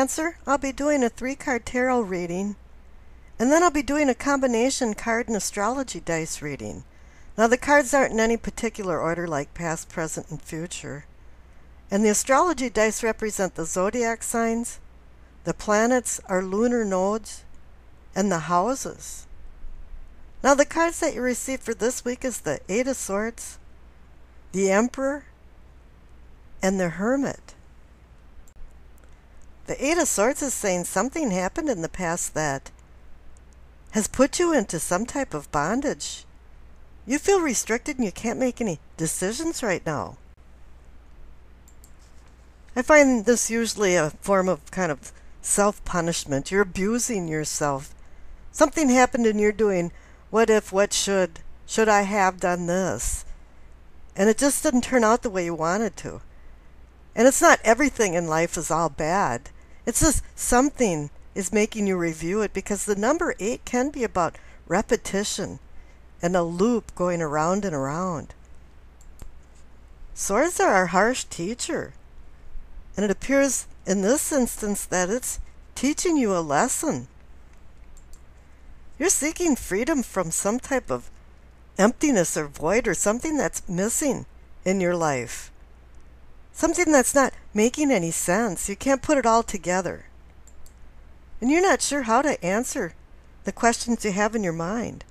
Cancer, I'll be doing a 3-card tarot reading, and then I'll be doing a combination card and astrology dice reading. Now the cards aren't in any particular order like past, present, and future. And the astrology dice represent the zodiac signs, the planets are lunar nodes, and the houses. Now the cards that you receive for this week is the 8 of Swords, the Emperor, and the Hermit. The 8 of Swords is saying something happened in the past that has put you into some type of bondage. You feel restricted and you can't make any decisions right now. I find this usually a form of kind of self-punishment. You're abusing yourself. Something happened and you're doing, what if, what should I have done this? And it just didn't turn out the way you wanted to. And it's not everything in life is all bad. It's just something is making you review it, because the number 8 can be about repetition and a loop going around and around. Swords are our harsh teacher. And it appears in this instance that it's teaching you a lesson. You're seeking freedom from some type of emptiness or void or something that's missing in your life. Something that's not making any sense. You can't put it all together. And you're not sure how to answer the questions you have in your mind.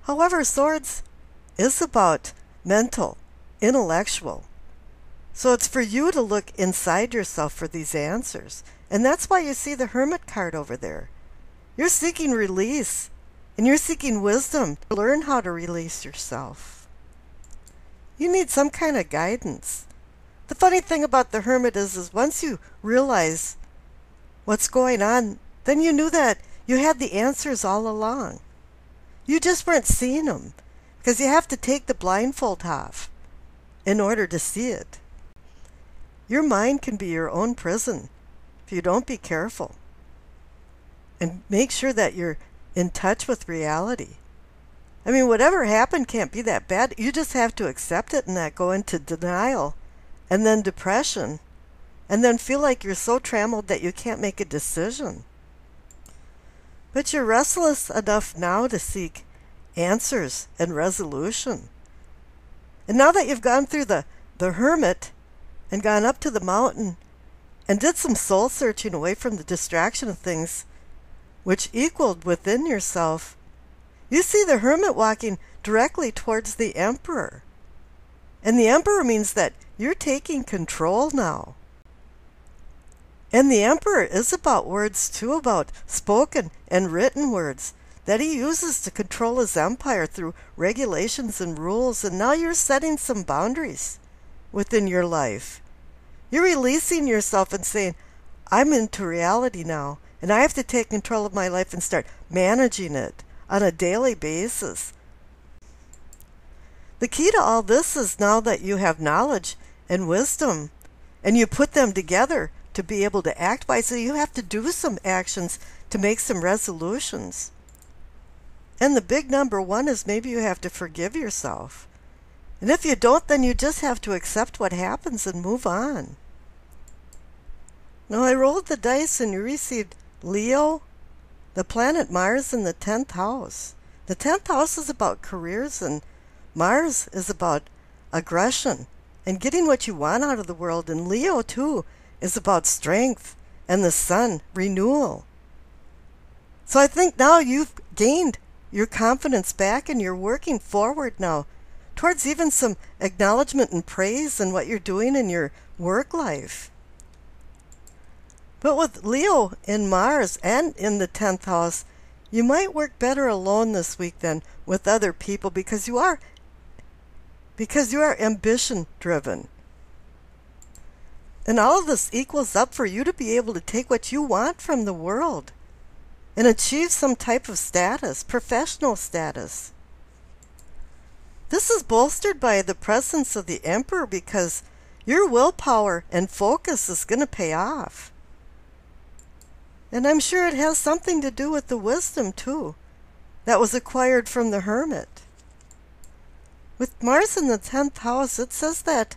However, Swords is about mental, intellectual. So it's for you to look inside yourself for these answers. And that's why you see the Hermit card over there. You're seeking release, and you're seeking wisdom to learn how to release yourself. You need some kind of guidance. The funny thing about the Hermit is once you realize what's going on, then you knew that you had the answers all along. You just weren't seeing them, because you have to take the blindfold off in order to see it. Your mind can be your own prison if you don't be careful. And make sure that you're in touch with reality. I mean, whatever happened can't be that bad. You just have to accept it and not go into denial and then depression and then feel like you're so trammeled that you can't make a decision. But you're restless enough now to seek answers and resolution. And now that you've gone through the Hermit and gone up to the mountain and did some soul searching away from the distraction of things which equaled within yourself, you see the Hermit walking directly towards the Emperor. And the Emperor means that you're taking control now. And the Emperor is about words too, about spoken and written words that he uses to control his empire through regulations and rules. And now you're setting some boundaries within your life. You're releasing yourself and saying, I'm into reality now, and I have to take control of my life and start managing it on a daily basis. The key to all this is now that you have knowledge and wisdom, and you put them together to be able to act wisely, you have to do some actions to make some resolutions. And the big number 1 is maybe you have to forgive yourself. And if you don't, then you just have to accept what happens and move on. Now I rolled the dice and you received Leo, the planet Mars in the 10th house. The 10th house is about careers, and Mars is about aggression and getting what you want out of the world. And Leo too is about strength, and the sun, renewal. So I think now you've gained your confidence back and you're working forward now towards even some acknowledgement and praise in what you're doing in your work life. But with Leo in Mars and in the 10th house, you might work better alone this week than with other people, because you are ambition driven. And all of this equals up for you to be able to take what you want from the world and achieve some type of status, professional status. This is bolstered by the presence of the Emperor, because your willpower and focus is going to pay off. And I'm sure it has something to do with the wisdom too that was acquired from the Hermit. With Mars in the 10th house, it says that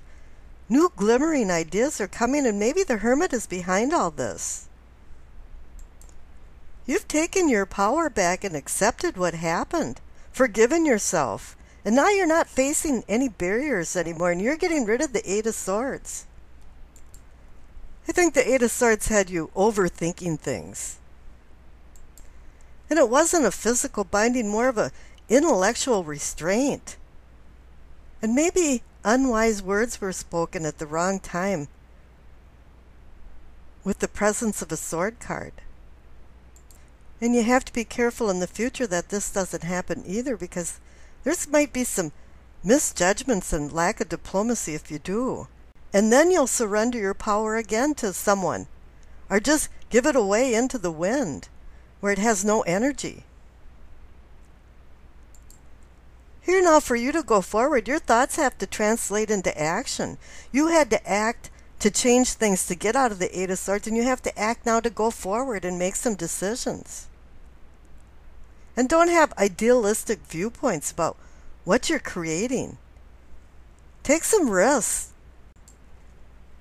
New glimmering ideas are coming, and maybe the Hermit is behind all this. You've taken your power back and accepted what happened, forgiven yourself, and now you're not facing any barriers anymore, and you're getting rid of the Eight of Swords. I think the Eight of Swords had you overthinking things. And it wasn't a physical binding, more of an intellectual restraint. And maybe unwise words were spoken at the wrong time with the presence of a sword card. And you have to be careful in the future that this doesn't happen either, because there might be some misjudgments and lack of diplomacy if you do. And then you'll surrender your power again to someone, or just give it away into the wind where it has no energy. Here now, for you to go forward, your thoughts have to translate into action. You had to act to change things, to get out of the Eight of Swords, and you have to act now to go forward and make some decisions. And don't have idealistic viewpoints about what you're creating. Take some risks.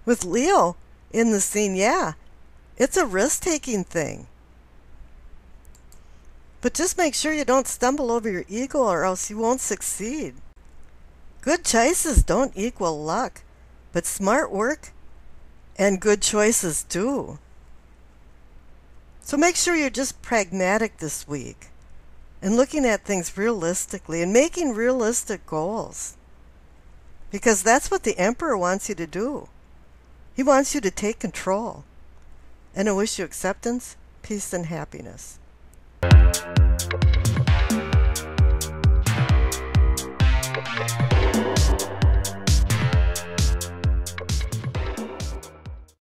With Leo in the scene, yeah, it's a risk-taking thing. But just make sure you don't stumble over your ego, or else you won't succeed. Good choices don't equal luck, but smart work and good choices do. So make sure you're just pragmatic this week and looking at things realistically and making realistic goals. Because that's what the Emperor wants you to do. He wants you to take control. And I wish you acceptance, peace, and happiness.